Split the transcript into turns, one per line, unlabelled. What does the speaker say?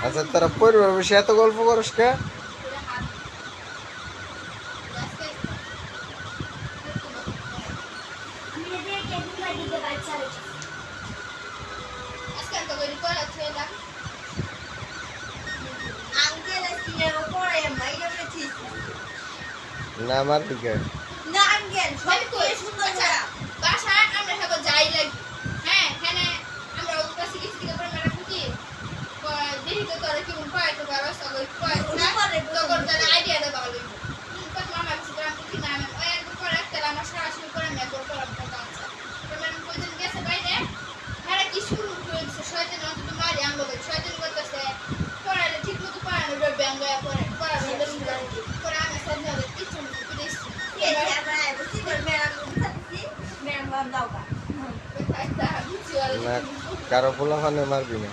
আচ্ছা তোরা পরিবার বসে এত গল্প করস কে? না মারবি কে?
না আঙ্কেল সব তো সুন্দর বাসায় আমরা সব যাই লাগি হ্যাঁ হ্যাঁ আমরা ওর কাছে কিছু কিছু করে মেরা খুঁজি দেখি তো তোরা কি মন পায় তো বারো সবাই পায় তো করতে আইডিয়া দেবা হলো তো মামা কিছু করে আমি কি না আমি ওই একটু করে একটা আমার সারা শুরু করে আমি একটু করে কথা আছে তো ম্যাডাম কইছেন গেছে বাইরে হ্যাঁ কি শুরু করেছে শয়তান অন্তত মারি আঙ্গ ভাই শয়তান করতেছে পড়ালে ঠিক মতো পারে না ওই ব্যাঙ্গ পড়ে পড়া করে আমি সামনে কিছু
না কারো পোলাপানে মারবি না।